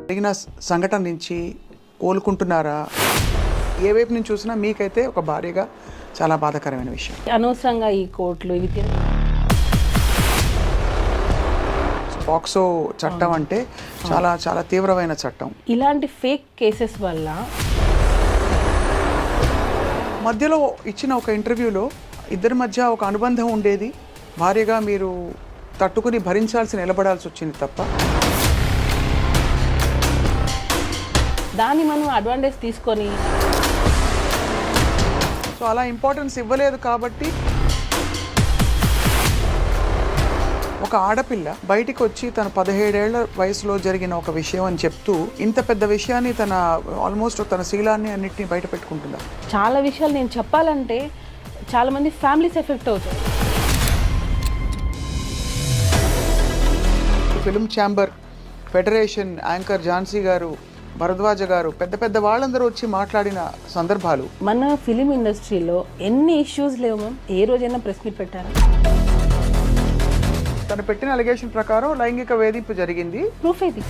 జరిగిన సంఘటన నుంచి కోలుకుంటున్నారా? ఏ వైపు నుంచి చూసినా మీకైతే ఒక భార్యగా చాలా బాధాకరమైన విషయం. అనవసరంగా ఈ కోర్టులు ఇవి పాక్సో చట్టం అంటే చాలా చాలా తీవ్రమైన చట్టం. ఇలాంటి ఫేక్ కేసెస్ వల్ల మధ్యలో ఇచ్చిన ఒక ఇంటర్వ్యూలో ఇద్దరి మధ్య ఒక అనుబంధం ఉండేది, భార్యగా మీరు తట్టుకుని భరించాల్సి నిలబడాల్సి వచ్చింది తప్ప దాన్ని మనం అడ్వాంటేజ్ తీసుకొని సో అలా ఇంపార్టెన్స్ ఇవ్వలేదు. కాబట్టి ఒక ఆడపిల్ల బయటికి వచ్చి తన 17 ఏళ్ల వయసులో జరిగిన ఒక విషయం అని చెప్తూ ఇంత పెద్ద విషయాన్ని తన ఆల్మోస్ట్ తన శీలాన్ని అన్నిటిని బయట పెట్టుకుంటుందా? చాలా విషయాలు నేను చెప్పాలంటే చాలా మంది ఫ్యామిలీస్ ఎఫెక్ట్ అవుతాయి. Film chamber federation anchor Jhansi గారు, భరద్వాజ గారు, పెద్ద పెద్ద వాళ్ళందరూ వచ్చి మాట్లాడిన సందర్భాలు. మన ఫిలిం ఇండస్ట్రీలో ఎన్ని ఇష్యూస్ లేవు మ్యామ్. ఏ రోజైనా ప్రెస్ మీట్ పెట్టారు. తను పెట్టిన అలిగేషన్ ప్రకారం లైంగిక వేధింపు జరిగింది. ప్రూఫ్ ఏది?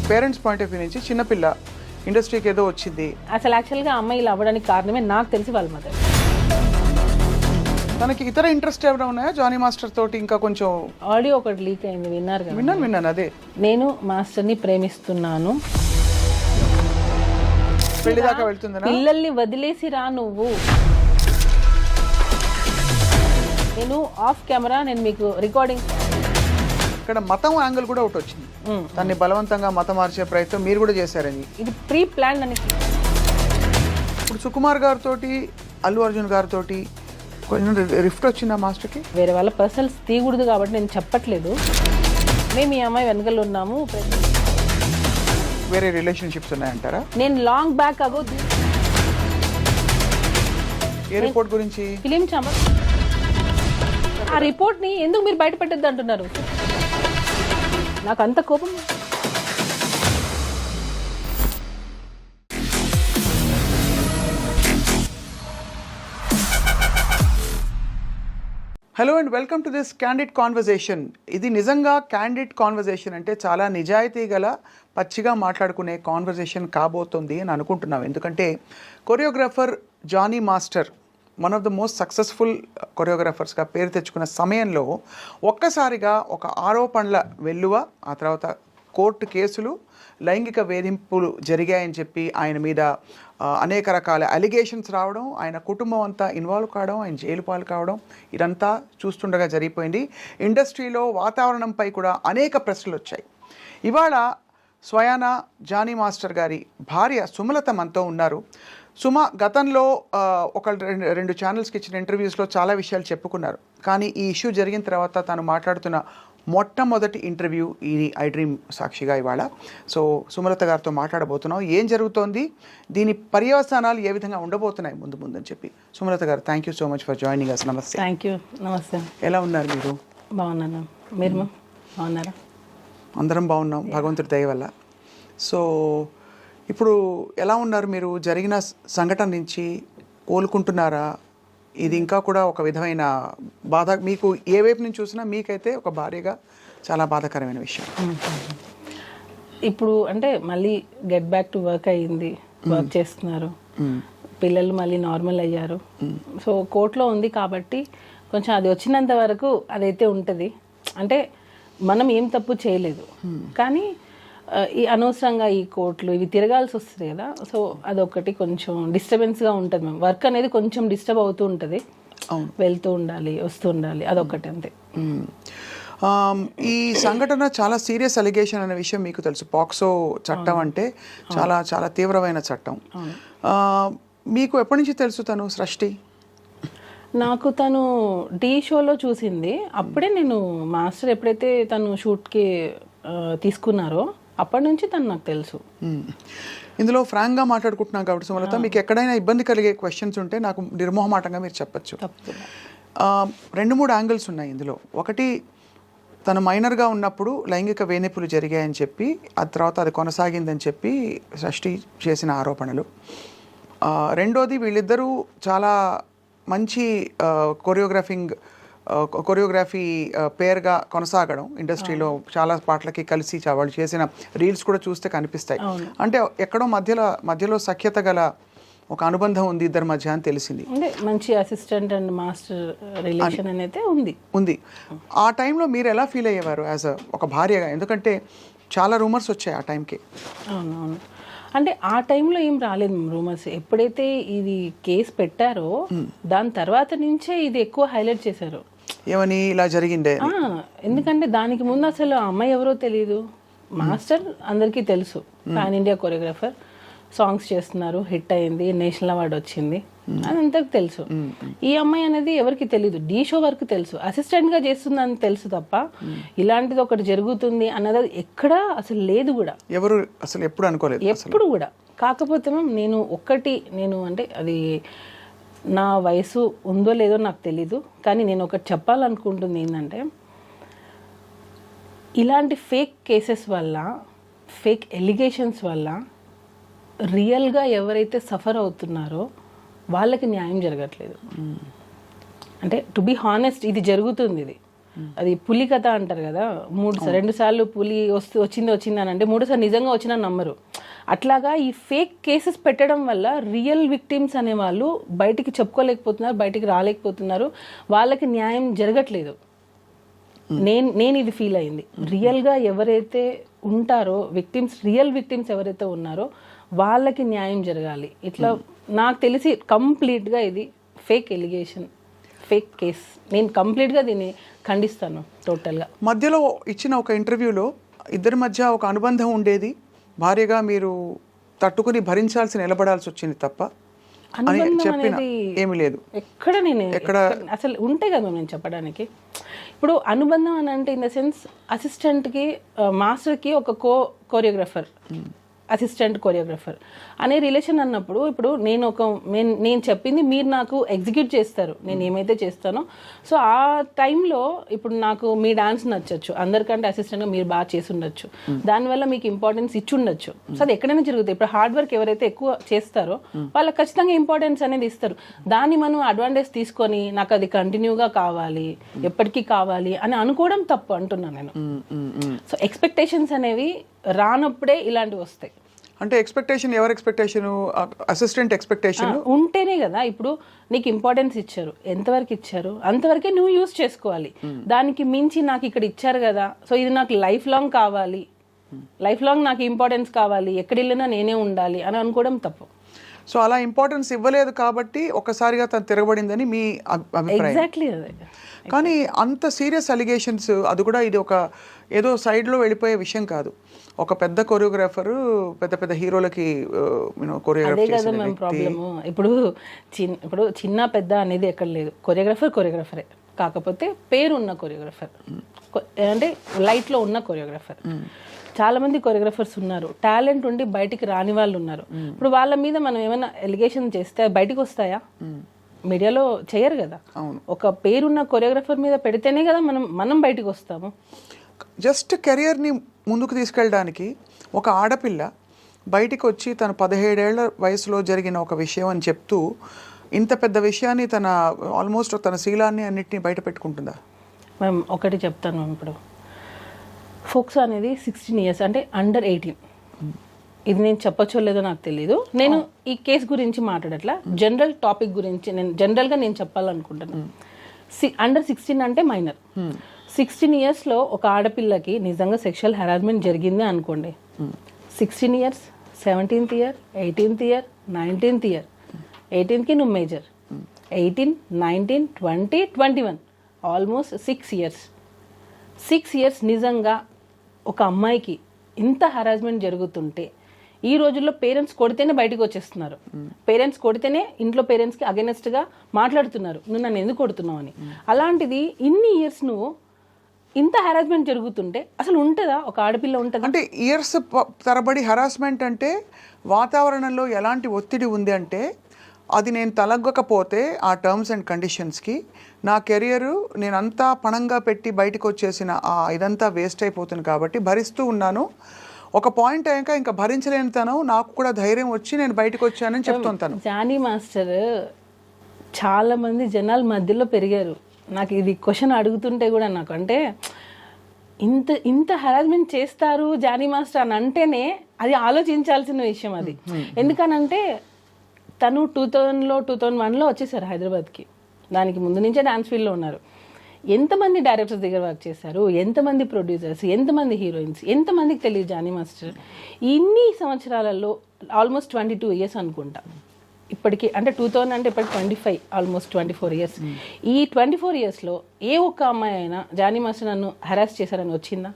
పేరెంట్స్ పాయింట్ ఆఫ్ వ్యూ నుంచి చిన్నపిల్ల ఇండస్ట్రీకి ఏదో వచ్చింది. అసలు యాక్చువల్గా అమ్మాయి ఇలా అవ్వడానికి కారణమే నాకు తెలిసి వాళ్ళ మదర్. తనకి ఇతర ఇంట్రెస్ట్ ఏమైనా ఉన్నాయా జానీ మాస్టర్ తోటి? ఇంకా కొంచెం ఆడియో ఒకటి లీక్ అయింది, విన్నారు కదా? విన్నాను. అదే నేను మాస్టర్ని ప్రేమిస్తున్నాను, పెళ్లి దాకా వెళ్తుందా? పిల్లల్ని వదిలేసి రా నువ్వు, నేను ఆఫ్ కెమెరా నేను మీకు రికార్డింగ్. ఇక్కడ మతం యాంగిల్ కూడా ఒకటి వచ్చింది. దాన్ని బలవంతంగా మతం మార్చే ప్రయత్నం మీరు కూడా చేశారని. ఇది ప్రీ ప్లాన్ అని. ఇప్పుడు సుకుమార్ గారితో, అల్లు అర్జున్ గారితో కొంచెం రిఫ్ట్ వచ్చిందా మాస్టర్కి? వేరే వాళ్ళ పర్సనల్స్ తీయకూడదు కాబట్టి నేను చెప్పట్లేదు. మేము ఈ అమ్మాయి వెనకలు ఉన్నాము. వేరే రిలేషన్షిప్స్ ఉన్నాయంటారా? నేను లాంగ్ బ్యాక్ అగో ఏ రిపోర్ట్ గురించి? Film chamber. ఆ రిపోర్ట్ని ఎందుకు మీరు బయట పెట్టద్దు అంటున్నారు? నాకు అంత కోపం. Hello and welcome to this candid conversation. ఇది నిజంగా క్యాండిడ్ కాన్వర్జేషన్ అంటే చాలా నిజాయితీ గల పచ్చిగా మాట్లాడుకునే కాన్వర్జేషన్ కాబోతుంది అని అనుకుంటున్నాం. ఎందుకంటే choreographer Jani master one of the most successful కొరియోగ్రాఫర్స్గా పేరు తెచ్చుకున్న సమయంలో ఒక్కసారిగా ఒక ఆరోపణల వెల్లువ, ఆ తర్వాత కోర్టు కేసులు, లైంగిక వేధింపులు జరిగాయని చెప్పి ఆయన మీద అనేక రకాల అలిగేషన్స్ రావడం, ఆయన కుటుంబం అంతా ఇన్వాల్వ్ కావడం, ఆయన జైలు పాలు కావడం, ఇదంతా చూస్తుండగా జరిగిపోయింది. ఇండస్ట్రీలో వాతావరణంపై కూడా అనేక ప్రశ్నలు వచ్చాయి. ఇవాళ స్వయాన జానీ మాస్టర్ గారి భార్య సుమలత మనతో ఉన్నారు. సుమ గతంలో రెండు ఛానల్స్కి ఇచ్చిన ఇంటర్వ్యూస్లో చాలా విషయాలు చెప్పుకున్నారు. కానీ ఈ ఇష్యూ జరిగిన తర్వాత తను మాట్లాడుతున్న మొట్టమొదటి ఇంటర్వ్యూ ఇది ఐ డ్రీమ్ సాక్షిగా ఇవాళ. సో సుమలత గారితో మాట్లాడబోతున్నాం. ఏం జరుగుతోంది, దీని పర్యవసానాలు ఏ విధంగా ఉండబోతున్నాయి ముందు అని చెప్పి. సుమలత గారు, thank you so much for joining us. నమస్తే. Thank you. నమస్తే. ఎలా ఉన్నారు మీరు? బాగున్నాను. మీరు బాగున్నారా? అందరం బాగున్నాం భగవంతుడి దయ వల్ల. సో ఇప్పుడు ఎలా ఉన్నారు మీరు? జరిగిన సంఘటన నుంచి కోలుకుంటున్నారా? ఇది ఇంకా కూడా ఒక విధమైన బాధ మీకు ఏ వైపు నుంచి చూసినా మీకైతే ఒక భార్యగా చాలా బాధాకరమైన విషయం. ఇప్పుడు అంటే మళ్ళీ గెట్ బ్యాక్ టు వర్క్ అయ్యింది, వర్క్ చేస్తున్నారు, పిల్లలు మళ్ళీ నార్మల్ అయ్యారు. సో కోర్టులో ఉంది కాబట్టి కొంచెం అది వచ్చినంత వరకు అదైతే ఉంటుంది. అంటే మనం ఏం తప్పు చేయలేదు, కానీ ఈ అనవసరంగా ఈ కోర్టులు ఇవి తిరగాల్సి వస్తుంది కదా. సో అదొకటి కొంచెం డిస్టర్బెన్స్గా ఉంటుంది. మేము వర్క్ అనేది కొంచెం డిస్టర్బ్ అవుతూ ఉంటుంది, వెళ్తూ ఉండాలి, వస్తూ ఉండాలి, అదొకటి అంతే. ఈ సంఘటన చాలా సీరియస్ అలిగేషన్ అనే విషయం మీకు తెలుసు. పాక్సో చట్టం అంటే చాలా చాలా తీవ్రమైన చట్టం. మీకు ఎప్పటి నుంచి తెలుసు తను సృష్టి? నాకు తను టీ షోలో చూసింది. అప్పుడే నేను మాస్టర్ ఎప్పుడైతే తను షూట్కి తీసుకున్నారో అప్పటి నుంచి తను నాకు తెలుసు. ఇందులో ఫ్రాంక్గా మాట్లాడుకుంటున్నాం కాబట్టి సుమలత, మీకు ఎక్కడైనా ఇబ్బంది కలిగే క్వశ్చన్స్ ఉంటే నాకు నిర్మోహమాటంగా మీరు చెప్పచ్చు. 2-3 యాంగిల్స్ ఉన్నాయి ఇందులో. ఒకటి, తను మైనర్గా ఉన్నప్పుడు లైంగిక వేధింపులు జరిగాయని చెప్పి, ఆ తర్వాత అది కొనసాగిందని చెప్పి సృష్టి చేసిన ఆరోపణలు. రెండోది, వీళ్ళిద్దరూ చాలా మంచి కొరియోగ్రాఫింగ్ కొరియోగ్రఫీ పేరుగా కొనసాగడం ఇండస్ట్రీలో చాలా పాటలకి కలిసి వాళ్ళు చేసిన రీల్స్ కూడా చూస్తే కనిపిస్తాయి. అంటే ఎక్కడో మధ్యలో సఖ్యత గల ఒక అనుబంధం ఉంది ఇద్దరి మధ్య అని తెలిసింది. అంటే మంచి అసిస్టెంట్ అండ్ మాస్టర్ రిలేషన్ అనేది ఉంది. ఆ టైంలో మీరు ఎలా ఫీల్ అయ్యేవారు యాజ్ ఒక భార్యగా? ఎందుకంటే చాలా రూమర్స్ వచ్చాయి ఆ టైంకి. అవునవును. అంటే ఆ టైంలో ఏం రాలేదు రూమర్స్. ఎప్పుడైతే ఇది కేసు పెట్టారో దాని తర్వాత నుంచే ఇది ఎక్కువ హైలైట్ చేశారు. ఏమని ఇలా జరిగిందే? ఎందుకంటే దానికి ముందు అసలు ఆ అమ్మాయి ఎవరో తెలియదు. మాస్టర్ అందరికీ తెలుసు, పాన్ ఇండియా కొరియోగ్రాఫర్, సాంగ్స్ చేస్తున్నారు, హిట్ అయింది, నేషనల్ అవార్డు వచ్చింది, అదంతకు తెలుసు. ఈ అమ్మాయి అనేది ఎవరికి తెలియదు, డీ షో వరకు తెలుసు, అసిస్టెంట్ గా చేస్తుందని తెలుసు తప్ప ఇలాంటిది ఒకటి జరుగుతుంది అన్నది ఎక్కడా అసలు లేదు కూడా. ఎవరు అసలు ఎప్పుడు అనుకోలేదు ఎప్పుడు కూడా. కాకపోతే నేను అంటే అది నా వయసు ఉందో లేదో నాకు తెలీదు, కానీ నేను ఒకటి చెప్పాలనుకుంటుంది ఏంటంటే, ఇలాంటి ఫేక్ కేసెస్ వల్ల, ఫేక్ ఎలిగేషన్స్ వల్ల రియల్గా ఎవరైతే సఫర్ అవుతున్నారో వాళ్ళకి న్యాయం జరగట్లేదు. అంటే టు బి హానెస్ట్, ఇది జరుగుతుంది. ఇది అది పులి కథ అంటారు కదా, 2 సార్లు పులి వచ్చింది అని అంటే 3 సార్లు నిజంగా వచ్చినా నమ్మరు. అట్లాగా ఈ ఫేక్ కేసెస్ పెట్టడం వల్ల రియల్ విక్టిమ్స్ అనే వాళ్ళు బయటికి చెప్పుకోలేకపోతున్నారు, బయటికి రాలేకపోతున్నారు, వాళ్ళకి న్యాయం జరగట్లేదు. నేను ఇది ఫీల్ అయింది. రియల్గా ఎవరైతే ఉంటారో విక్టిమ్స్, రియల్ విక్టిమ్స్ ఎవరైతే ఉన్నారో వాళ్ళకి న్యాయం జరగాలి. ఇట్లా నాకు తెలిసి కంప్లీట్గా ఇది ఫేక్ ఎలిగేషన్, ఫేక్ కేస్. నేను కంప్లీట్గా దీన్ని ఖండిస్తాను టోటల్గా. మధ్యలో ఇచ్చిన ఒక ఇంటర్వ్యూలో ఇద్దరి మధ్య ఒక అనుబంధం ఉండేది, భార్యగా మీరు తట్టుకుని భరించాల్సి నిలబడాల్సి వచ్చింది తప్ప అనుబంధం అనేది ఏమీ లేదు. ఎక్కడ అసలు ఉంటే కదా నేను చెప్పడానికి. ఇప్పుడు అనుబంధం అని అంటే ఇన్ ద సెన్స్ అసిస్టెంట్కి మాస్టర్కి ఒక కోరియోగ్రాఫర్, అసిస్టెంట్ కొరియోగ్రాఫర్ అనే రిలేషన్ అన్నప్పుడు, ఇప్పుడు నేను చెప్పింది మీరు నాకు ఎగ్జిక్యూట్ చేస్తారు, నేను ఏమైతే చేస్తానో. సో ఆ టైంలో ఇప్పుడు నాకు మీ డాన్స్ నచ్చచ్చు, అందరికంటే అసిస్టెంట్గా మీరు బాగా చేసి ఉండొచ్చు, దానివల్ల మీకు ఇంపార్టెన్స్ ఇచ్చి ఉండొచ్చు. సో అది ఎక్కడైనా జరుగుతుంది. ఇప్పుడు హార్డ్ వర్క్ ఎవరైతే ఎక్కువ చేస్తారో వాళ్ళకి ఖచ్చితంగా ఇంపార్టెన్స్ అనేది ఇస్తారు. దాన్ని మనం అడ్వాంటేజ్ తీసుకొని నాకు అది కంటిన్యూగా కావాలి, ఎప్పటికీ కావాలి అని అనుకోవడం తప్పు అంటున్నాను నేను. సో ఎక్స్పెక్టేషన్స్ అనేవి రానప్పుడే ఇలాంటివి వస్తాయి. అంటే ఎక్స్పెక్టేషన్, ఎవరి ఎక్స్పెక్టేషన్? అసిస్టెంట్ ఎక్స్పెక్టేషన్ ఉంటేనే కదా. ఇప్పుడు నీకు ఇంపార్టెన్స్ ఇచ్చారు, ఎంతవరకు ఇచ్చారు అంతవరకే నువ్వు యూజ్ చేసుకోవాలి. దానికి మించి నాకు ఇక్కడ ఇచ్చారు కదా, సో ఇది నాకు లైఫ్ లాంగ్ కావాలి, లైఫ్ లాంగ్ నాకు ఇంపార్టెన్స్ కావాలి, ఎక్కడ వెళ్ళినా నేనే ఉండాలి అని అనుకోవడం తప్పు. సో అలా ఇంపార్టెన్స్ ఇవ్వలేదు కాబట్టి ఒక్కసారిగా తను తిరగబడిందని మీ అభిప్రాయం? ఎగ్జాక్ట్లీ అదే. కానీ అంత సీరియస్ అలిగేషన్స్, అది కూడా ఇది ఒక ఏదో సైడ్లో వెళ్ళిపోయే విషయం కాదు. ఒక పెద్ద కొరియోగ్రాఫరు పెద్ద హీరోలకి అదే కదా మేము ప్రాబ్లము. ఇప్పుడు చిన్న పెద్ద అనేది ఎక్కడ లేదు, కొరియోగ్రాఫరే. కాకపోతే పేరు ఉన్న కొరియోగ్రాఫర్, అంటే లైట్లో ఉన్న కొరియోగ్రాఫర్. చాలా మంది కొరియోగ్రాఫర్స్ ఉన్నారు, టాలెంట్ ఉండి బయటికి రాని వాళ్ళు ఉన్నారు. ఇప్పుడు వాళ్ళ మీద మనం ఏమైనా ఎలిగేషన్ చేస్తే బయటకు వస్తాయా? మీడియాలో చేయరు కదా. ఒక పేరున్న కొరియోగ్రాఫర్ మీద పెడితేనే కదా మనం బయటకు వస్తాము. జస్ట్ కెరియర్ని ముందుకు తీసుకెళ్ళడానికి ఒక ఆడపిల్ల బయటికి వచ్చి తన 17 ఏళ్ల వయసులో జరిగిన ఒక విషయం అని చెప్తూ ఇంత పెద్ద విషయాన్ని ఆల్మోస్ట్ తన శీలాన్ని అన్నిటినీ బయట పెట్టుకుంటుందా? మేము ఒకటి చెప్తాను. ఇప్పుడు ఫోక్స్ అనేది 16 years, అంటే అండర్ 18. ఇది నేను చెప్పచ్చో లేదో నాకు తెలీదు. నేను ఈ కేసు గురించి మాట్లాడట్లా, జనరల్ టాపిక్ గురించి జనరల్గా నేను చెప్పాలనుకుంటున్నాను. అండర్ 16 అంటే మైనర్. 16 yearsలో ఒక ఆడపిల్లకి నిజంగా సెక్షువల్ హెరాస్మెంట్ జరిగింది అనుకోండి, 16 years, 17th year, 18th year, 19th year, 18కి నువ్వు మేజర్, 18, 19, 20, 21, ఆల్మోస్ట్ 6 years. 6 years నిజంగా ఒక అమ్మాయికి ఇంత హెరాస్మెంట్ జరుగుతుంటే, ఈ రోజుల్లో పేరెంట్స్ కొడితేనే బయటకు వచ్చేస్తున్నారు. పేరెంట్స్ కొడితేనే ఇంట్లో పేరెంట్స్కి అగెనెస్ట్గా మాట్లాడుతున్నారు, నువ్వు నన్ను ఎందుకు కొడుతున్నావు అని. అలాంటిది ఇన్ని ఇయర్స్ నువ్వు ఇంత హెరాస్మెంట్ జరుగుతుంటే అసలు ఉంటుందా? ఒక ఆడపిల్ల ఉంటుందా? అంటే ఇయర్స్ తరబడి హెరాస్మెంట్ అంటే వాతావరణంలో ఎలాంటి ఒత్తిడి ఉంది అంటే, అది నేను తలగ్గకపోతే ఆ టర్మ్స్ అండ్ కండిషన్స్కి నా కెరియరు నేనంతా పణంగా పెట్టి బయటకు వచ్చేసిన ఇదంతా వేస్ట్ అయిపోతుంది కాబట్టి భరిస్తూ ఉన్నాను. ఒక పాయింట్ అయ్యాక ఇంకా భరించలేని తను నాకు కూడా ధైర్యం వచ్చి నేను బయటకు వచ్చానని చెప్తుంటాను. జానీ మాస్టర్ చాలా మంది జనాల మధ్యలో పెరిగారు, నాకు ఇది క్వశ్చన్ అడుగుతుంటే కూడా నాకు అంటే ఇంత ఇంత హెరాస్మెంట్ చేస్తారు జానీ మాస్టర్ అని అంటేనే అది ఆలోచించాల్సిన విషయం అది. ఎందుకనంటే తను 2001లో వచ్చేసారు హైదరాబాద్కి. దానికి ముందు నుంచే డాన్స్ ఫీల్డ్లో ఉన్నారు. ఎంతమంది డైరెక్టర్స్ దగ్గర వర్క్ చేశారు, ఎంతమంది ప్రొడ్యూసర్స్, ఎంతమంది హీరోయిన్స్, ఎంతమందికి తెలియదు జానీ మాస్టర్. ఇన్ని సంవత్సరాలలో ఆల్మోస్ట్ 22 ఇయర్స్ అనుకుంటా ఇప్పటికి. అంటే 2000 అంటే ఇప్పటికి 25, ఆల్మోస్ట్ 24 ఇయర్స్. ఈ 24 ఇయర్స్లో ఏ ఒక్క అమ్మాయి అయినా జానీ మాస్టర్ నన్ను హెరాస్ చేశారని వచ్చిందా?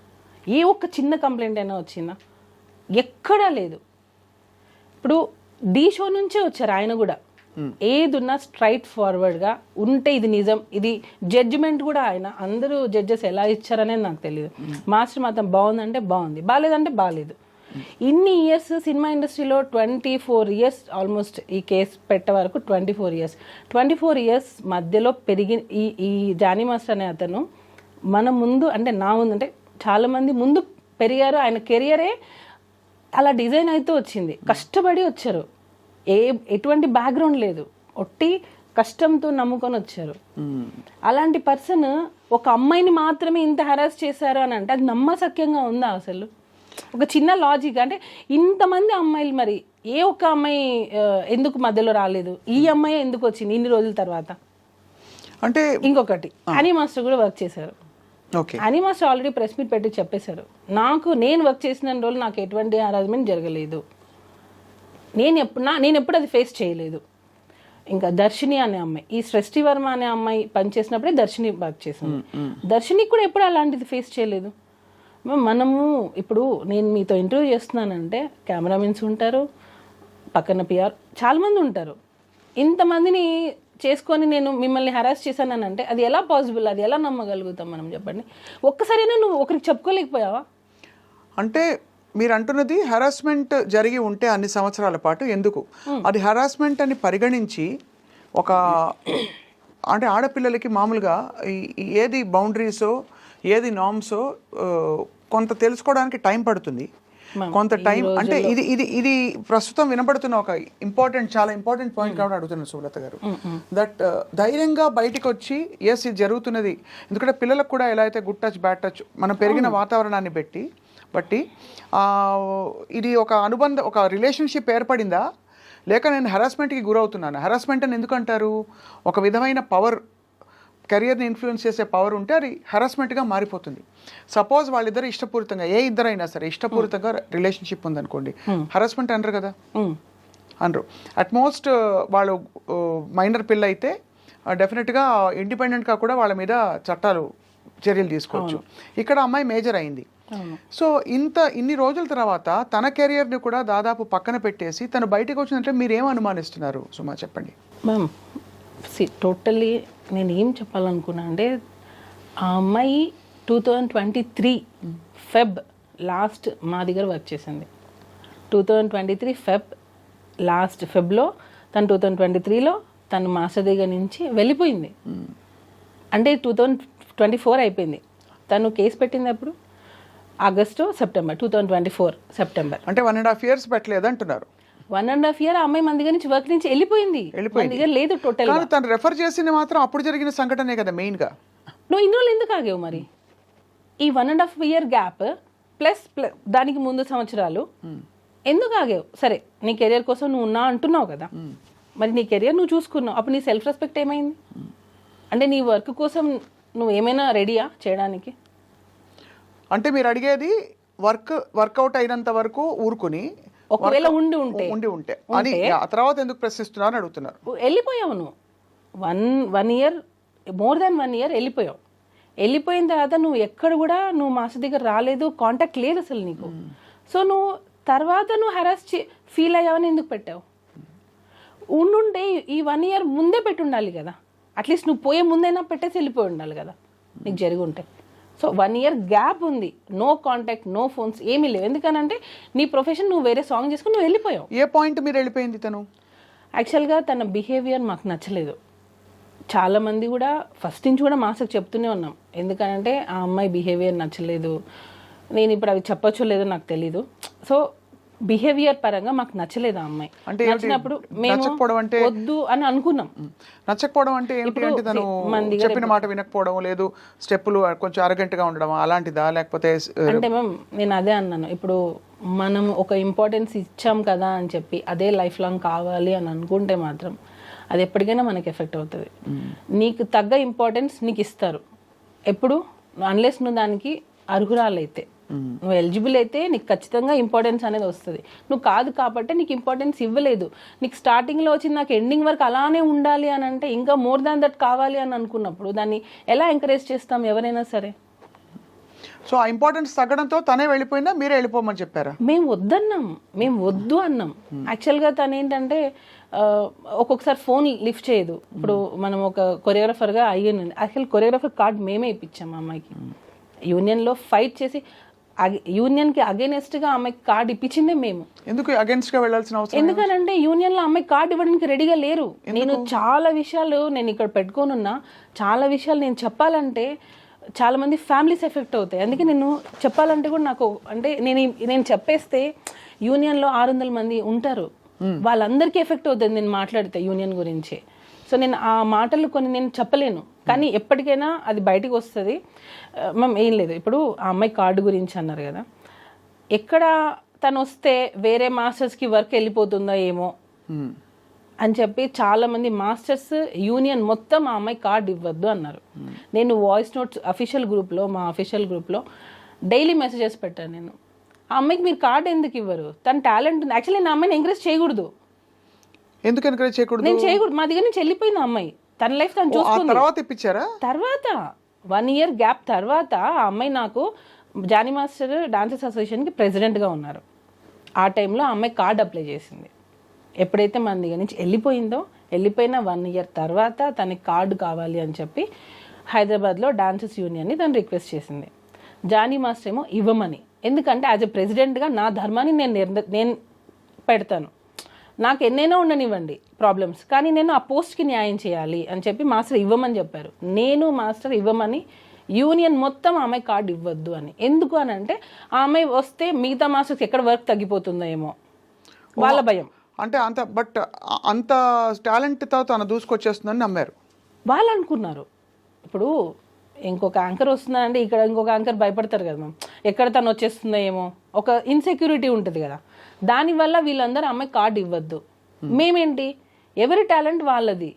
ఏ ఒక్క చిన్న కంప్లైంట్ అయినా వచ్చిందా? ఎక్కడా లేదు. ఇప్పుడు ఢీ షో నుంచే వచ్చారు ఆయన కూడా. ఏదున్నా స్ట్రైట్ ఫార్వర్డ్గా ఉంటే ఇది నిజం, ఇది జడ్జిమెంట్ కూడా ఆయన అందరూ జడ్జెస్ ఎలా ఇచ్చారనేది నాకు తెలియదు. మాస్టర్ మాత్రం బాగుందంటే బాగుంది, బాగాలేదంటే బాగాలేదు. ఇన్ని ఇయర్స్ సినిమా ఇండస్ట్రీలో 24 ఇయర్స్ ఆల్మోస్ట్ ఈ కేసు పెట్టే వరకు 24 ఇయర్స్ మధ్యలో పెరిగి ఈ జానీ మాస్టర్ అనే అతను మన ముందు అంటే నా ముందు అంటే చాలామంది ముందు పెరిగారు. ఆయన కెరియరే అలా డిజైన్ అయితే వచ్చింది, కష్టపడి వచ్చారు, ఎటువంటి బ్యాక్గ్రౌండ్ లేదు, ఒట్టి కష్టంతో నమ్ముకొని వచ్చారు. అలాంటి పర్సన్ ఒక అమ్మాయిని మాత్రమే ఇంత హెరాస్ చేశారు అని అంటే అది నమ్మశక్యంగా ఉందా అసలు? ఒక చిన్న లాజిక్ అంటే ఇంతమంది అమ్మాయిలు మరి ఏ ఒక్క అమ్మాయి ఎందుకు మధ్యలో రాలేదు? ఈ అమ్మాయి ఎందుకు వచ్చింది ఇన్ని రోజుల తర్వాత? అంటే ఇంకొకటి హనీ మాస్టర్ కూడా వర్క్ చేశారు. Honey master already press meet పెట్టి చెప్పేశారు, నేను వర్క్ చేసిన రోజులు నాకు ఎటువంటి హరాస్మెంట్ జరగలేదు, నేను ఎప్పుడు అది ఫేస్ చేయలేదు. ఇంకా దర్శిని అనే అమ్మాయి, ఈ సృష్టి వర్మ అనే అమ్మాయి పనిచేసినప్పుడే దర్శిని వర్క్ చేశాను. దర్శిని కూడా ఎప్పుడు అలాంటిది ఫేస్ చేయలేదు. మనము ఇప్పుడు నేను మీతో ఇంటర్వ్యూ చేస్తున్నానంటే కెమెరామెన్స్ ఉంటారు, పక్కన పిఆర్ చాలామంది ఉంటారు. ఇంతమందిని చేసుకొని నేను మిమ్మల్ని హెరాస్ చేశానని అంటే అది ఎలా పాసిబుల్? అది ఎలా నమ్మగలుగుతాం మనం? చెప్పండి. ఒక్కసారైనా నువ్వు ఒకరికి చెప్పుకోలేకపోయావా? అంటే మీరు అంటున్నది హెరాస్మెంట్ జరిగి ఉంటే అన్ని సంవత్సరాల పాటు ఎందుకు అది హెరాస్మెంట్ అని పరిగణించి ఒక అంటే ఆడపిల్లలకి మామూలుగా ఏది బౌండరీసో ఏది నార్మ్సో కొంత తెలుసుకోవడానికి టైం పడుతుంది, కొంత టైం. అంటే ఇది ఇది ఇది ప్రస్తుతం వినబడుతున్న ఒక చాలా ఇంపార్టెంట్ పాయింట్ కాబట్టి అడుగుతున్నాను సుమలత గారు. దట్ ధైర్యంగా బయటికి వచ్చి ఎస్ ఇది జరుగుతున్నది. ఎందుకంటే పిల్లలకు కూడా ఎలా అయితే గుడ్ టచ్ బ్యాడ్ టచ్ మనం పెరిగిన వాతావరణాన్ని బట్టి ఇది ఒక అనుబంధం, ఒక రిలేషన్షిప్ ఏర్పడిందా లేక నేను హెరాస్మెంట్కి గురవుతున్నాను? హెరాస్మెంట్ అని ఎందుకు అంటారు? ఒక విధమైన పవర్, కెరియర్ని ఇన్ఫ్లుయెన్స్ చేసే పవర్ ఉంటే అది హెరాస్మెంట్గా మారిపోతుంది. సపోజ్ వాళ్ళిద్దరు ఇష్టపూరితంగా, ఏ ఇద్దరైనా సరే ఇష్టపూరితంగా రిలేషన్షిప్ ఉందనుకోండి, హెరాస్మెంట్ అనరు కదా, అనరు. అట్మోస్ట్ వాళ్ళు మైనర్ పిల్ల అయితే డెఫినెట్గా ఇండిపెండెంట్గా కూడా వాళ్ళ మీద చర్యలు తీసుకోవచ్చు. ఇక్కడ అమ్మాయి మేజర్ అయింది. సో ఇన్ని రోజుల తర్వాత తన కెరియర్ని కూడా దాదాపు పక్కన పెట్టేసి తను బయటకు వచ్చిందంటే మీరు ఏం అనుమానిస్తున్నారు సుమా, చెప్పండి. మ్యామ్ టోటల్లీ నేను ఏం చెప్పాలనుకున్నా అంటే ఆ అమ్మాయి 2023 ఫెబ్ లాస్ట్ మా దగ్గర వర్క్ చేసింది. 2023 ఫెబ్లో తను 2023లో తను మాస్టర్ దగ్గర నుంచి వెళ్ళిపోయింది. అంటే 2024 అయిపోయింది. తను కేసు పెట్టింది అప్పుడు ఆగస్టు సెప్టెంబర్ 2024 సెప్టెంబర్. అంటే 1.5 years పెట్టలేదు అంటున్నారు. 1.5 year అమ్మాయి మన దగ్గర నుంచి వర్క్ నుంచి వెళ్ళిపోయింది. మన దగ్గర లేదు టోటల్. తను రెఫర్ చేసింది మాత్రం అప్పుడు జరిగిన సంఘటనే కదా మెయిన్ గా. నువ్వు ఇన్ని రోజులు ఎందుకు ఆగేవు మరి? ఈ 1.5 year గ్యాప్ ప్లస్ దానికి ముందు సంవత్సరాలు ఎందుకు ఆగేవు? సరే నీ కెరియర్ కోసం నువ్వు ఉన్నా అంటున్నావు కదా, మరి నీ కెరియర్ నువ్వు చూసుకున్నావు, అప్పుడు నీ సెల్ఫ్ రెస్పెక్ట్ ఏమైంది? అంటే నీ వర్క్ కోసం నువ్వు ఏమైనా రెడీయా చేయడానికి? అంటే మీరు అడిగేది వర్కౌట్ అయినంత వరకు ఊరుకుని ఒకవేళ ఉండి ఉంటే అని ఆ తర్వాత ఎందుకు ప్రశ్నిస్తున్నారు అని అడుగుతున్నారు. వెళ్ళిపోయావు నువ్వు 1 year, మోర్ దాన్ 1 year వెళ్ళిపోయావు. వెళ్ళిపోయిన తర్వాత నువ్వు ఎక్కడ కూడా నువ్వు మాస్టర్ దగ్గర రాలేదు, కాంటాక్ట్ లేదు అసలు నీకు. సో నువ్వు తర్వాత నువ్వు హెరాస్ ఫీల్ అయ్యావని ఎందుకు పెట్టావు? ఉండుంటే ఈ 1 year ముందే పెట్టి ఉండాలి కదా, అట్లీస్ట్ నువ్వు పోయే ముందైనా పెట్టేసి వెళ్ళిపోయి ఉండాలి కదా నీకు జరిగి ఉంటే. సో 1 year గ్యాప్ ఉంది, నో కాంటాక్ట్, నో ఫోన్స్, ఏమీ లేవు. ఎందుకనంటే నీ ప్రొఫెషన్ నువ్వు వేరే సాంగ్ చేసుకుని నువ్వు వెళ్ళిపోయావు. ఏ పాయింట్ మీరు వెళ్ళిపోయింది తను? యాక్చువల్గా తన బిహేవియర్ మాకు నచ్చలేదు. చాలామంది కూడా ఫస్ట్ నుంచి కూడా మాస్టర్కి చెప్తూనే ఉన్నాం, ఎందుకంటే ఆ అమ్మాయి బిహేవియర్ నచ్చలేదు. నేను ఇప్పుడు అవి చెప్పచ్చో లేదో నాకు తెలీదు. సో బిహేవియర్ పరంగా మాకు నచ్చలేదు ఆ అమ్మాయి. అంటే ఏంటి? నచ్చినప్పుడు మేము నచ్చకపోవడం అంటే వద్దు అని అనుకున్నాం. నచ్చకపోవడం అంటే ఏంటి? అంటే తను చెప్పిన మాట వినకపోవడం, లేదు స్టెప్పులు కొంచెం అరగంట్ గా ఉండడం అలాంటిదా, లేకపోతే అంటే మ్యామ్ నేను అదే అన్నాను, ఇప్పుడు మనం ఒక ఇంపార్టెన్స్ ఇచ్చాం కదా అని చెప్పి అదే లైఫ్ లాంగ్ కావాలి అని అనుకుంటే మాత్రం అది ఎప్పటికైనా మనకి ఎఫెక్ట్ అవుతుంది. నీకు తగ్గ ఇంపార్టెన్స్ నీకు ఇస్తారు ఎప్పుడు, అన్లెస్ నువ్వు దానికి అర్హురాలైతే, నువ్వు ఎలిజిబుల్ అయితే నీకు ఖచ్చితంగా ఇంపార్టెన్స్ అనేది వస్తుంది. నువ్వు కాదు కాబట్టి నీకు ఇంపార్టెన్స్ ఇవ్వలేదు. నీకు స్టార్టింగ్లో వచ్చి నాకు ఎండింగ్ వరకు అలానే ఉండాలి అని అంటే ఇంకా మోర్ దాన్ దట్ కావాలి అని అనుకున్నప్పుడు దాన్ని ఎలా ఎంకరేజ్ చేస్తాం ఎవరైనా సరే. సో ఆ ఇంపార్టెన్స్ తగ్గడంతో తనే వెళ్ళిపోయిందా, మీరే వెళ్ళిపోమని చెప్పారా? మేము వద్దన్నాం, మేము వద్దు అన్నాం. యాక్చువల్గా తను ఏంటంటే ఒక్కొక్కసారి ఫోన్ లిఫ్ట్ చేయదు. ఇప్పుడు మనం ఒక కొరియోగ్రాఫర్గా అయ్యింది, యాక్చువల్ కొరియోగ్రాఫర్ కార్డ్ మేమే ఇప్పించాం ఆ అమ్మాయికి. యూనియన్లో ఫైట్ చేసి యూనియన్కి అగేనెస్ట్గా అమ్మాయికి కార్డు ఇప్పించిందే మేము. ఎందుకు అగేన్స్ట్ గా వెళ్ళాల్సిన అవసరం? ఎందుకనంటే యూనియన్లో అమ్మాయి కార్డు ఇవ్వడానికి రెడీగా లేరు. నేను చాలా విషయాలు నేను ఇక్కడ పెట్టుకోనున్నా, చాలా విషయాలు నేను చెప్పాలంటే చాలా మంది ఫ్యామిలీస్ ఎఫెక్ట్ అవుతాయి. అందుకే నేను చెప్పాలంటే కూడా నాకు అంటే నేను చెప్పేస్తే యూనియన్లో 600 మంది ఉంటారు, వాళ్ళందరికీ ఎఫెక్ట్ అవుతుంది నేను మాట్లాడితే యూనియన్ గురించి. సో నేను ఆ మాటలు కొన్ని నేను చెప్పలేను, కానీ ఎప్పటికైనా అది బయటకు వస్తుంది. మ్యామ్ ఏం లేదు, ఇప్పుడు ఆ అమ్మాయి కార్డు గురించి అన్నారు కదా, ఎక్కడ తను వస్తే వేరే మాస్టర్స్కి వర్క్ వెళ్ళిపోతుందో ఏమో అని చెప్పి చాలామంది మాస్టర్స్ యూనియన్ మొత్తం ఆ అమ్మాయి కార్డు ఇవ్వద్దు అన్నారు. నేను వాయిస్ నోట్స్ అఫీషియల్ గ్రూప్లో, మా అఫీషియల్ గ్రూప్లో డైలీ మెసేజెస్ పెట్టాను. నేను ఆ అమ్మాయికి మీరు కార్డు ఎందుకు ఇవ్వరు, తన టాలెంట్ ఉంది. యాక్చువల్లీ నేను ఆ అమ్మాయిని ఎంకరేజ్ చేయకూడదు. ఎందుకు ఎంకరేజ్ చేయకూడదు? నేను చేయకూడదు, మా దగ్గర నుంచి వెళ్ళిపోయింది ఆ అమ్మాయి, తన లైఫ్ తను చూసుకుంది. తర్వాత ఇప్పించారా? తర్వాత 1 year గ్యాప్ తర్వాత ఆ అమ్మాయి నాకు జానీ మాస్టర్ డాన్సర్స్ అసోసియేషన్కి ప్రెసిడెంట్గా ఉన్నారు. ఆ టైంలో ఆ అమ్మాయి కార్డు అప్లై చేసింది. ఎప్పుడైతే మన దగ్గర నుంచి వెళ్ళిపోయిందో, వెళ్ళిపోయిన 1 year తర్వాత తనకి కార్డు కావాలి అని చెప్పి హైదరాబాద్లో డాన్సర్స్ యూనియన్ని తను రిక్వెస్ట్ చేసింది. జానీ మాస్టర్ ఏమో ఇవ్వమని, ఎందుకంటే యాజ్ ఎ ప్రెసిడెంట్గా నా ధర్మాన్ని నేను పెడతాను, నాకు ఎన్నైనా ఉండనివ్వండి ప్రాబ్లమ్స్, కానీ నేను ఆ పోస్ట్కి న్యాయం చేయాలి అని చెప్పి మాస్టర్ ఇవ్వమని చెప్పారు. నేను మాస్టర్ ఇవ్వమని, యూనియన్ మొత్తం ఆమె కార్డు ఇవ్వద్దు అని. ఎందుకు అని అంటే ఆ అమ్మాయి వస్తే మిగతా మాస్టర్స్కి ఎక్కడ వర్క్ తగ్గిపోతుందో ఏమో వాళ్ళ భయం. అంటే అంత టాలెంట్తో తను దూసుకొచ్చేస్తుందని నమ్మారు వాళ్ళు అనుకున్నారు. ఇప్పుడు ఇంకొక యాంకర్ వస్తున్నారంటే ఇక్కడ ఇంకొక యాంకర్ భయపడతారు కదా మ్యామ్, ఎక్కడ తను వచ్చేస్తుందో ఏమో, ఒక ఇన్సెక్యూరిటీ ఉంటుంది కదా. దానివల్ల వీళ్ళందరూ అమ్మాయి కార్డు ఇవ్వద్దు. మేమేంటి, ఎవరి టాలెంట్ వాళ్ళది.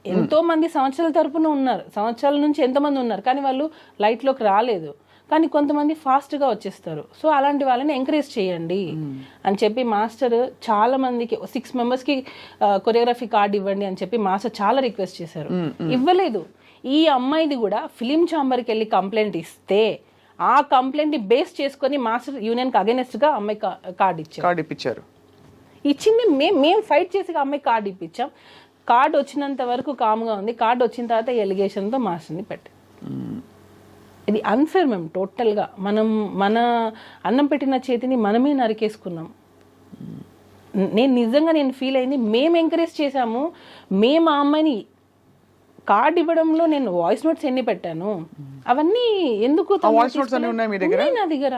ఎంతో మంది సంవత్సరాల తరపున ఉన్నారు, సంవత్సరాల నుంచి ఎంతమంది ఉన్నారు, కానీ వాళ్ళు లైట్లోకి రాలేదు. కానీ కొంతమంది ఫాస్ట్గా వచ్చేస్తారు. సో అలాంటి వాళ్ళని ఎంకరేజ్ చేయండి అని చెప్పి మాస్టర్ చాలా మందికి 6 members కొరియోగ్రఫీ కార్డు ఇవ్వండి అని చెప్పి మాస్టర్ చాలా రిక్వెస్ట్ చేశారు. ఇవ్వలేదు. ఈ అమ్మాయిది కూడా ఫిలిం ఛాంబర్కి వెళ్ళి కంప్లైంట్ ఇస్తే ఆ కంప్లైంట్ ని బేస్ చేసుకొని మాస్టర్ యూనియన్కి అగైనెస్ట్గా అమ్మాయి కార్డు ఇప్పించారు. ఇచ్చింది మేము ఫైట్ చేసి అమ్మాయి కార్డు ఇప్పించాం. కార్డు వచ్చినంత వరకు కామ్గా ఉంది. కార్డు వచ్చిన తర్వాత ఎలిగేషన్తో మాస్టర్ని పెట్టి, ఇది అన్ఫేర్ మేము టోటల్గా. మన అన్నం పెట్టిన చేతిని మనమే నరికేసుకున్నాం. నేను ఫీల్ అయింది, మేము ఎంకరేజ్ చేశాము. మేము ఆ అమ్మాయిని కార్డు ఇవ్వడంలో నేను వాయిస్ నోట్స్ ఎన్ని పెట్టాను, అవన్నీ ఎందుకు నా దగ్గర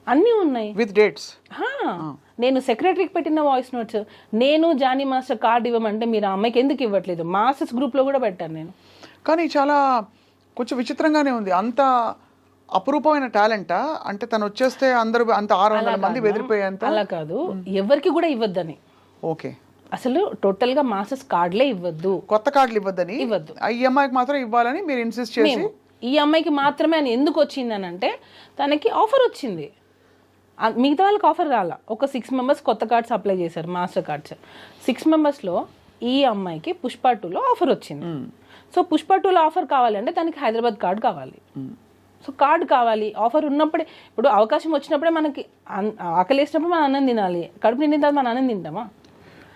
అన్నీ ఉన్నాయి విత్ డేట్స్. నేను సెక్రటరీకి పెట్టిన వాయిస్ నోట్స్, నేను జానీ మాస్టర్ కార్డు ఇవ్వమంటే మీరు ఆ అమ్మాయికి ఎందుకు ఇవ్వట్లేదు, మాస్టర్స్ గ్రూప్లో కూడా పెట్టాను నేను. కానీ చాలా కొంచెం విచిత్రంగానే ఉంది. అంత అపురూపమైన టాలెంటా? అంటే తను వచ్చేస్తే అందరూ అంత 600 మంది బెదిరిపోయేంత? అలా కాదు, ఎవరికి కూడా ఇవ్వద్దని. ఓకే, అసలు టోటల్ గా మాస్టర్స్ కార్డులే ఇవ్వద్దు, కొత్త కార్డులు ఇవ్వద్దని. ఈ అమ్మాయికి మాత్రం ఇవ్వాలని మీరు ఇన్సిస్ట్ చేసి, ఈ అమ్మాయికి మాత్రమే అని ఎందుకు వచ్చిందని అంటే తనకి ఆఫర్ వచ్చింది, మిగతా వాళ్ళకి ఆఫర్ రాలా. ఒక 6 members కొత్త కార్డ్స్ అప్లై చేశారు, మాస్టర్ కార్డ్స్. 6 membersలో ఈ అమ్మాయికి పుష్ప 2లో ఆఫర్ వచ్చింది. సో పుష్ప 2లో ఆఫర్ కావాలంటే తనకి హైదరాబాద్ కార్డు కావాలి. సో కార్డు కావాలి, ఆఫర్ ఉన్నప్పుడే. ఇప్పుడు అవకాశం వచ్చినప్పుడే మనకి ఆకలేసినప్పుడు మనం అన్నం తినాలి, కడుపు నిండిన తర్వాత మనం అన్నం తింటామా?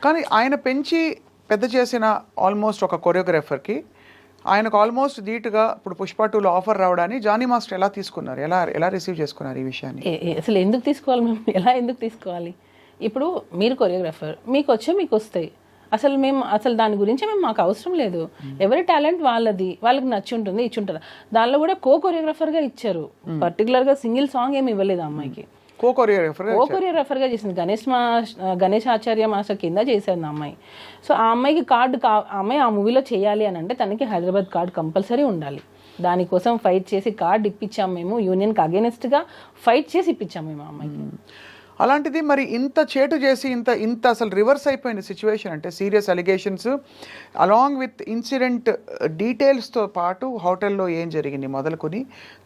కానీ ఆయన పెంచి పెద్ద చేసిన ఆల్మోస్ట్ ఒక కొరియోగ్రాఫర్కి ఆయనకు ఆల్మోస్ట్ ధీటుగా ఇప్పుడు పుష్ప 2లో ఆఫర్ రావడాన్ని జానీ మాస్టర్ ఎలా తీసుకున్నారు, ఎలా రిసీవ్ చేసుకున్నారు ఈ విషయాన్ని? అసలు ఎందుకు తీసుకోవాలి మేము, ఎందుకు తీసుకోవాలి? ఇప్పుడు మీరు కొరియోగ్రాఫర్, మీకు వస్తాయి. అసలు దాని గురించి మాకు అవసరం లేదు. ఎవరి టాలెంట్ వాళ్ళది, వాళ్ళకి నచ్చి ఉంటుంది, ఇచ్చి ఉంటారు. దానిలో కూడా కొరియోగ్రాఫర్గా ఇచ్చారు, పర్టికులర్గా సింగిల్ సాంగ్ ఏమి ఇవ్వలేదు అమ్మాయికి. కోరియోగ్రాఫర్గా చేసింది. గణేష్ ఆచార్య మాస్టర్ కింద చేశాను ఆ అమ్మాయి. సో ఆ అమ్మాయికి ఆ అమ్మాయి ఆ మూవీలో చేయాలి అని అంటే తనకి హైదరాబాద్ కార్డు కంపల్సరీ ఉండాలి. దానికోసం ఫైట్ చేసి కార్డు ఇప్పించాం మేము, యూనియన్కి అగేనెస్ట్గా ఫైట్ చేసి ఇప్పించాం మేము ఆ అమ్మాయికి. అలాంటిది మరి ఇంత చేటు చేసి ఇంత అసలు రివర్స్ అయిపోయింది సిచ్యువేషన్ అంటే serious allegations along with incident డీటెయిల్స్తో పాటు హోటల్లో ఏం జరిగింది మొదలుకొని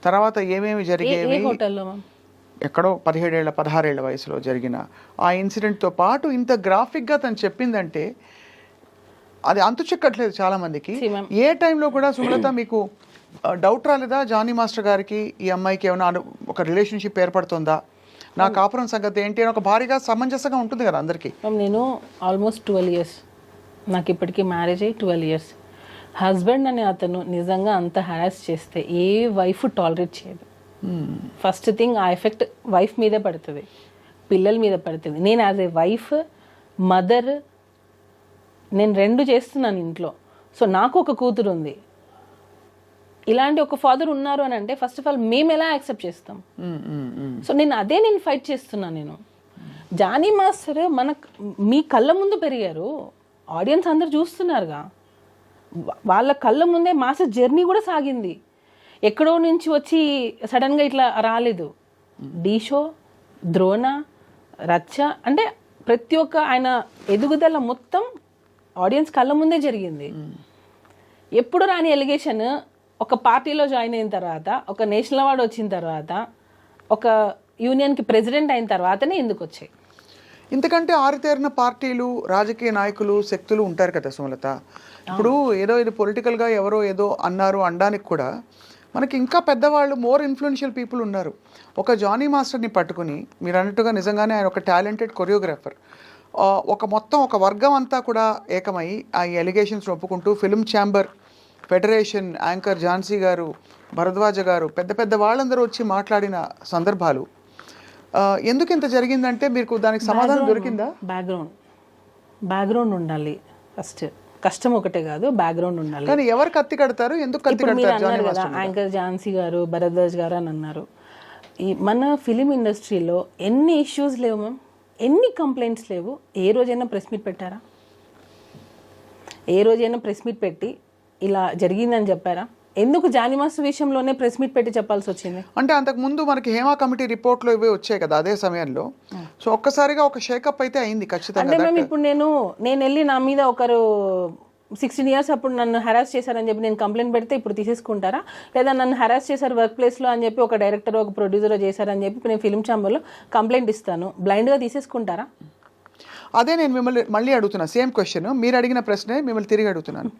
తర్వాత ఏమేమి జరిగేవి, హోటల్లో ఎక్కడో 16 వయసులో జరిగిన ఆ ఇన్సిడెంట్తో పాటు ఇంత గ్రాఫిక్గా తను చెప్పిందంటే అది అంతు చెక్కట్లేదు చాలామందికి. ఏ టైంలో కూడా సుమలత మీకు డౌట్ రాలేదా జానీ మాస్టర్ గారికి ఈ అమ్మాయికి ఏమైనా ఒక రిలేషన్షిప్ ఏర్పడుతుందా, నా కాపురం సంగతి ఏంటి అని ఒక భారీగా సమంజసంగా ఉంటుంది కదా అందరికీ? నేను ఆల్మోస్ట్ 12 years, నాకు ఇప్పటికీ మ్యారేజ్ అయ్యి 12 years. హస్బెండ్ అనే అతను నిజంగా అంత హరాస్ చేస్తే ఏ వైఫ్ టాలరేట్ చేయదు. ఫస్ట్ థింగ్ ఆ ఎఫెక్ట్ వైఫ్ మీదే పడుతుంది, పిల్లల మీద పడుతుంది. నేను యాజ్ ఏ వైఫ్, మదర్, నేను 2 చేస్తున్నాను ఇంట్లో. సో నాకు ఒక కూతురు ఉంది. ఇలాంటి ఒక ఫాదర్ ఉన్నారు అని అంటే ఫస్ట్ ఆఫ్ ఆల్ మేము ఎలా యాక్సెప్ట్ చేస్తాం? సో నేను ఫైట్ చేస్తున్నాను. నేను జానీ మాస్టర్ మీ కళ్ళ ముందు పెరిగారు, ఆడియన్స్ అందరు చూస్తున్నారుగా, వాళ్ళ కళ్ళ ముందే మాస్టర్ జర్నీ కూడా సాగింది. ఎక్కడో నుంచి వచ్చి సడన్గా ఇట్లా రాలేదు. డీ షో, ద్రోణ, రచ్చ అంటే ప్రతి ఒక్క ఆయన ఎదుగుదల మొత్తం ఆడియన్స్ కళ్ళ ముందే జరిగింది. ఎప్పుడు రాని ఎలిగేషన్ ఒక పార్టీలో జాయిన్ అయిన తర్వాత, ఒక నేషనల్ అవార్డు వచ్చిన తర్వాత, ఒక యూనియన్కి ప్రెసిడెంట్ అయిన తర్వాతనే ఎందుకు వచ్చాయి? ఇంతకంటే ఆరితేరిన పార్టీలు, రాజకీయ నాయకులు, శక్తులు ఉంటారు కదా సుమలత. ఇప్పుడు ఏదో ఇది పొలిటికల్గా ఎవరో ఏదో అన్నారు అనడానికి కూడా మనకి ఇంకా పెద్దవాళ్ళు, మోర్ ఇన్ఫ్లుయెన్షియల్ పీపుల్ ఉన్నారు. ఒక జానీ మాస్టర్ని పట్టుకుని మీరు అన్నట్టుగా నిజంగానే ఆయన ఒక టాలెంటెడ్ కొరియోగ్రాఫర్, ఒక వర్గం అంతా కూడా ఏకమై ఆ ఎలిగేషన్స్ ఒప్పుకుంటూ film chamber, federation, anchor Jhansi గారు, భరద్వాజ గారు, పెద్ద వాళ్ళందరూ వచ్చి మాట్లాడిన సందర్భాలు. ఎందుకు ఇంత జరిగిందంటే మీకు దానికి సమాధానం దొరికిందా? బ్యాక్గ్రౌండ్ ఉండాలి ఫస్ట్. కష్టం ఒకటే కాదు, బ్యాక్గ్రౌండ్ ఉండాలి. కానీ ఎవరు కత్తి కడతారు, ఎందుకు కత్తి కడతారు? యాంకర్ ఝాన్సీ గారు, భరద్వాజ్ గారు అని అన్నారు. ఈ మన ఫిలిం ఇండస్ట్రీలో ఎన్ని ఇష్యూస్ లేవు మ్యామ్, ఎన్ని కంప్లైంట్స్ లేవు. ఏ రోజైనా ప్రెస్ మీట్ పెట్టారా? ఏ రోజైనా ప్రెస్ మీట్ పెట్టి ఇలా జరిగిందని చెప్పారా? ఎందుకు జానీ మాస్టర్ విషయంలోనే ప్రెస్ మీట్ పెట్టి చెప్పాల్సి వచ్చింది? అంటే అంతకు ముందు మనకి హేమా కమిటీ రిపోర్ట్లో ఇవే వచ్చాయి కదా అదే సమయంలో. సో ఒక్కసారిగా ఒక షేకప్ అయితే అయింది ఖచ్చితంగా. అంటే మేము ఇప్పుడు నేను వెళ్ళి నా మీద ఒకరు 16 years అప్పుడు నన్ను హెరాస్ చేశారని చెప్పి నేను కంప్లైంట్ పెడితే ఇప్పుడు తీసేసుకుంటారా? లేదా నన్ను హెరాస్ చేశారు వర్క్ ప్లేస్లో అని చెప్పి ఒక డైరెక్టర్, ఒక ప్రొడ్యూసర్ చేశారని చెప్పి నేను ఫిల్మ్ ఛాంబర్లో కంప్లైంట్ ఇస్తాను, బ్లైండ్గా తీసేసుకుంటారా? అదే నేను మిమ్మల్ని మళ్ళీ అడుగుతున్నా, సేమ్ క్వశ్చన్ మీరు అడిగిన ప్రశ్నే మిమ్మల్ని తిరిగి అడుగుతున్నాను.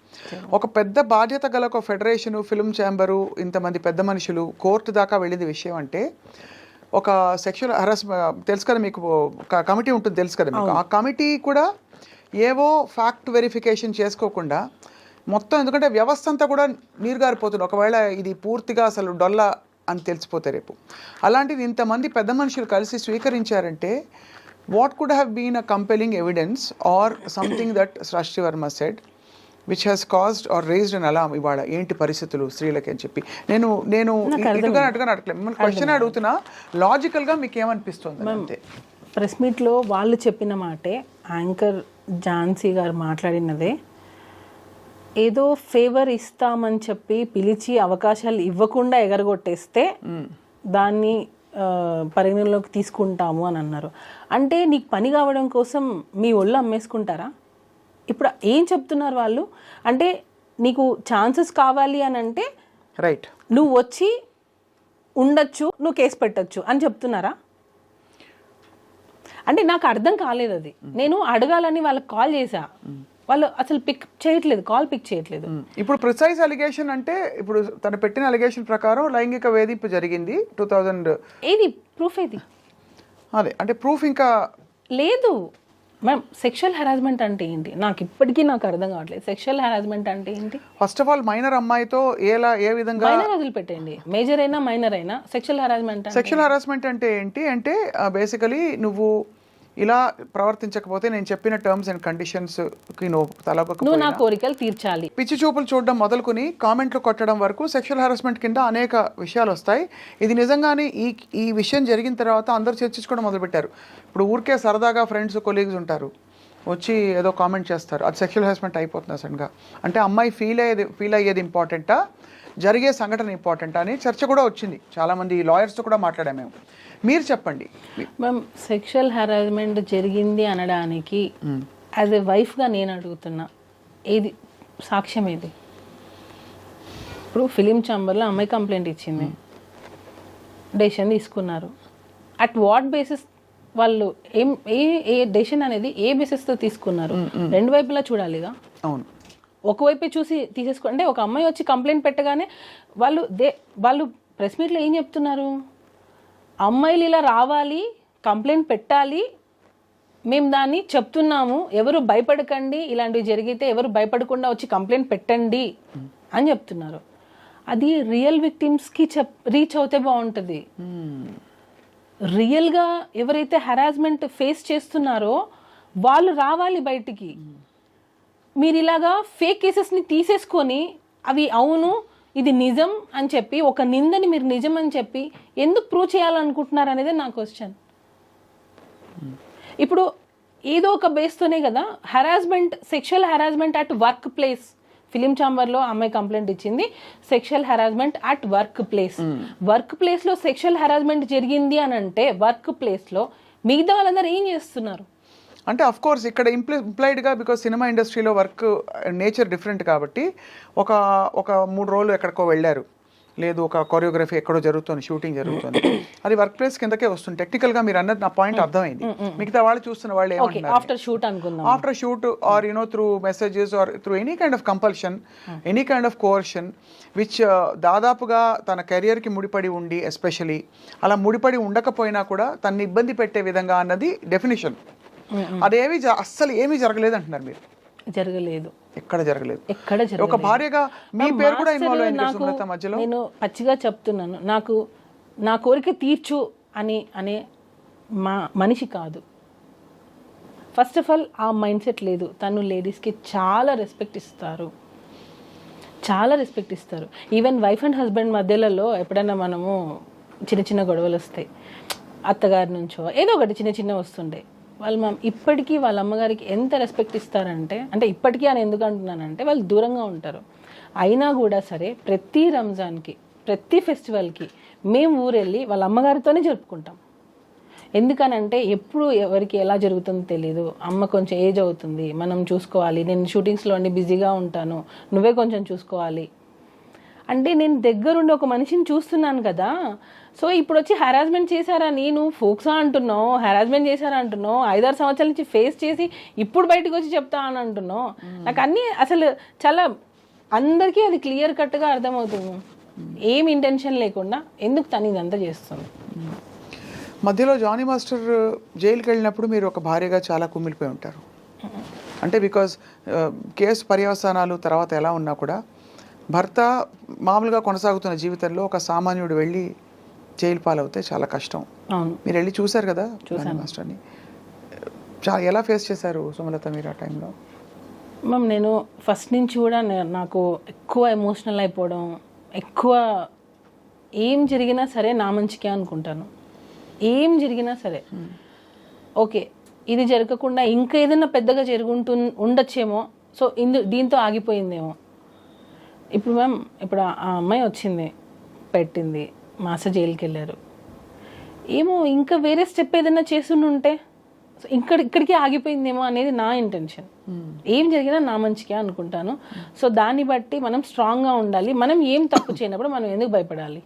ఒక పెద్ద బాధ్యత గల ఒక ఫెడరేషను, ఫిల్మ్ ఛాంబరు, ఇంతమంది పెద్ద మనుషులు కోర్టు దాకా వెళ్ళింది విషయం అంటే ఒక సెక్షువల్ హరాస్ తెలుసు కదా మీకు, ఒక కమిటీ ఉంటుంది తెలుసు కదా మీకు. ఆ కమిటీ కూడా ఏవో ఫ్యాక్ట్ వెరిఫికేషన్ చేసుకోకుండా మొత్తం, ఎందుకంటే వ్యవస్థ అంతా కూడా నీరుగారిపోతుంది ఒకవేళ ఇది పూర్తిగా అసలు డొల్ల అని తెలిసిపోతే రేపు. అలాంటిది ఇంతమంది పెద్ద మనుషులు కలిసి స్వీకరించారంటే what could have been a compelling evidence or something that Srashti Verma said which has caused or raised an alarm ఇవాళ ఏంటి పరిస్థితులు స్త్రీలకి అని చెప్పి. నేను ఇటుగా అడగలేదు, మిమ్మల్ని క్వశ్చన్ అడుగుతున్నా, లాజికల్గా మీకు ఏమనిపిస్తుంది అంతే. ప్రెస్ మీట్లో వాళ్ళు చెప్పిన మాటే, యాంకర్ ఝాన్సీ గారు మాట్లాడినదే, ఏదో ఫేవర్ ఇస్తామని చెప్పి పిలిచి అవకాశాలు ఇవ్వకుండా ఎగరగొట్టేస్తే దాన్ని పరిగణలోకి తీసుకుంటాము అని అన్నారు. అంటే నీకు పని కావడం కోసం మీ ఒళ్ళు అమ్మేసుకుంటారా? ఇప్పుడు ఏం చెప్తున్నారు వాళ్ళు అంటే, నీకు ఛాన్సెస్ కావాలి అని అంటే రైట్ నువ్వు వచ్చి ఉండొచ్చు, నువ్వు కేసు పెట్టచ్చు అని చెప్తున్నారా? అంటే నాకు అర్థం కాలేదు అది. నేను అడగాలని వాళ్ళకి కాల్ చేశా, వాళ్ళు అసలు కాల్ పిక్ చేయట్లేదు. ఇప్పుడు ప్రిసైజ్ అలిగేషన్ అంటే ఇప్పుడు తను పెట్టిన అలిగేషన్ ప్రకారం లైంగిక వేధింపు జరిగింది 2000. ఏది ప్రూఫ్? ఏది అదే అంటే ప్రూఫ్ ఇంకా లేదు మ్యామ్. సెక్షువల్ హెరాస్మెంట్ అంటే ఏంటి నాకు ఇప్పటికీ అర్థం కావట్లేదు. సెక్షువల్ హెరాస్మెంట్ అంటే ఏంటి? ఫస్ట్ ఆఫ్ ఆల్ మైనర్ అమ్మాయితో ఏ విధంగా, మైనర్ వదిలిపెట్టండి, మేజర్ అయినా మైనర్ అయినా సెక్షువల్ హెరాస్మెంట్. సెక్షువల్ హెరాస్మెంట్ అంటే ఏంటి అంటే బేసికలీ నువ్వు ఇలా ప్రవర్తించకపోతే నేను చెప్పిన టర్మ్స్ అండ్ కండిషన్స్కి నువ్వు నువ్వు తలగొకపోయినా నా కోరికలు తీర్చాలి. పిచ్చి చూపులు చూడడం మొదలుకొని కామెంట్లు కొట్టడం వరకు సెక్షువల్ హారాస్మెంట్ కింద అనేక విషయాలు వస్తాయి. ఇది నిజంగానే ఈ విషయం జరిగిన తర్వాత అందరూ చర్చించుకోవడం మొదలుపెట్టారు. ఇప్పుడు ఊరికే సరదాగా ఫ్రెండ్స్ కొలీగ్స్ ఉంటారు, వచ్చి ఏదో కామెంట్ చేస్తారు, అది సెక్షువల్ హారాస్మెంట్ అయిపోతుంది సడన్గా. అంటే అమ్మాయి ఫీల్ అయ్యేది ఇంపార్టెంటా, జరిగే సంఘటన ఇంపార్టెంటా అని చర్చ కూడా వచ్చింది. చాలామంది లాయర్స్తో కూడా మాట్లాడాము మేము. మీరు చెప్పండి మ్యామ్, సెక్షువల్ హెరాస్మెంట్ జరిగింది అనడానికి యాజ్ ఎ వైఫ్గా నేను అడుగుతున్నా, ఏది సాక్ష్యం ఏది? ఇప్పుడు ఫిలిం ఛాంబర్లో అమ్మాయి కంప్లైంట్ ఇచ్చింది, డెసిషన్ తీసుకున్నారు. అట్ వాట్ బేసిస్ వాళ్ళు ఏ డెసిషన్ అనేది ఏ బేసిస్తో తీసుకున్నారు? రెండు వైపులా చూడాలిగా. అవును, ఒకవైపే చూసి అంటే ఒక అమ్మాయి వచ్చి కంప్లైంట్ పెట్టగానే వాళ్ళు ప్రెస్ మీట్లో ఏం చెప్తున్నారు? అమ్మాయిలు ఇలా రావాలి, కంప్లైంట్ పెట్టాలి, మేము దాన్ని చెప్తున్నాము, ఎవరు భయపడకండి, ఇలాంటివి జరిగితే ఎవరు భయపడకుండా వచ్చి కంప్లైంట్ పెట్టండి అని చెప్తున్నారు. అది రియల్ విక్టిమ్స్కి రీచ్ అవుతే బాగుంటుంది. రియల్గా ఎవరైతే హెరాస్మెంట్ ఫేస్ చేస్తున్నారో వాళ్ళు రావాలి బయటికి. మీరు ఇలాగా ఫేక్ కేసెస్ని తీసేసుకొని అవి అవును ఇది నిజం అని చెప్పి, ఒక నిందని మీరు నిజం అని చెప్పి ఎందుకు ప్రూవ్ చేయాలనుకుంటున్నారు అనేది నా క్వశ్చన్. ఇప్పుడు ఏదో ఒక బేస్తోనే కదా harassment, sexual harassment at workplace. Film ఛాంబర్లో అమ్మాయి కంప్లైంట్ ఇచ్చింది, sexual harassment at workplace. Work ప్లేస్లో సెక్షువల్ హెరాస్మెంట్ జరిగింది అని అంటే వర్క్ ప్లేస్లో మిగతా వాళ్ళందరూ ఏం చేస్తున్నారు? అంటే అఫ్ కోర్స్ ఇక్కడ ఇంప్లాయిడ్గా, బికాజ్ సినిమా ఇండస్ట్రీలో వర్క్ నేచర్ డిఫరెంట్ కాబట్టి ఒక 3 రోజులు ఎక్కడికో వెళ్ళారు, లేదు ఒక కొరియోగ్రఫీ ఎక్కడో జరుగుతుంది, షూటింగ్ జరుగుతుంది, అది వర్క్ ప్లేస్ కిందకే వస్తుంది. టెక్నికల్గా మీరు అన్నది నా పాయింట్ అర్థమైంది. మిగతా వాళ్ళు చూస్తున్న వాళ్ళు ఏమంటున్నారు, ఆఫ్టర్ షూట్ అనుకుందాం, after shoot or through messages or through any kind of compulsion, any kind of coercion which దాదాపుగా తన కెరియర్కి ముడిపడి ఉండి, ఎస్పెషలీ అలా ముడిపడి ఉండకపోయినా కూడా తనని ఇబ్బంది పెట్టే విధంగా అన్నది డెఫినేషన్. అదేమి అస్సలు ఏమీ జరగలేదు అంటున్నారు మీరు. జరగలేదు, ఎక్కడ జరగలేదు. ఒక భార్యగా మీ పేరు కూడా ఇన్వాల్వ్ అయింది మధ్యలో. నేను పచ్చిగా చెప్తున్నాను, నాకు నా కోరిక తీర్చు అనే మనిషి కాదు. ఫస్ట్ ఆఫ్ ఆల్ ఆ మైండ్ సెట్ లేదు. తను లేడీస్కి చాలా రెస్పెక్ట్ ఇస్తారు, చాలా రెస్పెక్ట్ ఇస్తారు. ఈవెన్ వైఫ్ అండ్ హస్బెండ్ మధ్యలలో ఎప్పుడైనా మనము చిన్న గొడవలు వస్తాయి, అత్తగారి నుంచో ఏదో ఒకటి చిన్న వస్తుండే, వాళ్ళు ఇప్పటికీ వాళ్ళ అమ్మగారికి ఎంత రెస్పెక్ట్ ఇస్తారంటే, అంటే ఇప్పటికీ అని ఎందుకు అంటున్నానంటే వాళ్ళు దూరంగా ఉంటారు, అయినా కూడా సరే ప్రతి రంజాన్కి, ప్రతి ఫెస్టివల్కి మేము ఊరెళ్ళి వాళ్ళ అమ్మగారితోనే జరుపుకుంటాం. ఎందుకనంటే ఎప్పుడు ఎవరికి ఎలా జరుగుతుందో తెలియదు. అమ్మ కొంచెం ఏజ్ అవుతుంది, మనం చూసుకోవాలి, నేను షూటింగ్స్లో అన్ని బిజీగా ఉంటాను, నువ్వే కొంచెం చూసుకోవాలి అంటే నేను దగ్గరుండి ఒక మనిషిని చూస్తున్నాను కదా. సో ఇప్పుడు వచ్చి హెరాస్మెంట్ చేశారని నువ్వు ఫోక్సా అంటున్నావు, హెరాస్మెంట్ చేశారా అంటున్నావు, 5-6 సంవత్సరాల నుంచి ఫేస్ చేసి ఇప్పుడు బయటకు వచ్చి చెప్తా అని అంటున్నావు. నాకు అన్నీ అసలు చాలా అందరికీ అది క్లియర్ కట్గా అర్థమవుతుంది, ఏం ఇంటెన్షన్ లేకుండా ఎందుకు తను ఇదంతా చేస్తుంది. మధ్యలో జానీ మాస్టర్ జైలుకి వెళ్ళినప్పుడు మీరు ఒక భార్యగా చాలా కుమిలిపోయి ఉంటారు. అంటే బికాజ్ కేసు పర్యవసానాలు తర్వాత ఎలా ఉన్నా కూడా భర్త మామూలుగా కొనసాగుతున్న జీవితంలో ఒక సామాన్యుడు వెళ్ళి జైలు పాలవుతే చాలా కష్టం. మీరు వెళ్ళి చూశారు కదా జానీ మాస్టర్ని, ఎలా ఫేస్ చేశారు సుమలత మీరు ఆ టైంలో? మ్యామ్, నేను ఫస్ట్ నుంచి కూడా నాకు ఎక్కువ ఎమోషనల్ అయిపోవడం, ఎక్కువ ఏం జరిగినా సరే నా మంచికే అనుకుంటాను. ఏం జరిగినా సరే ఓకే, ఇది జరగకుండా ఇంకా ఏదైనా పెద్దగా ఉండొచ్చేమో, సో దీంతో ఆగిపోయిందేమో. ఇప్పుడు మ్యామ్, ఇప్పుడు ఆ అమ్మాయి వచ్చింది, పెట్టింది, మాస్టర్ జైలుకి వెళ్ళారు, ఏమో ఇంకా వేరే స్టెప్ ఏదైనా చేస్తుంటే ఇక్కడికి ఆగిపోయిందేమో అనేది నా ఇంటెన్షన్. ఏం జరిగినా నా మంచికే అనుకుంటాను. సో దాన్ని బట్టి మనం స్ట్రాంగ్గా ఉండాలి. మనం ఏం తప్పు చేయనప్పుడు మనం ఎందుకు భయపడాలి?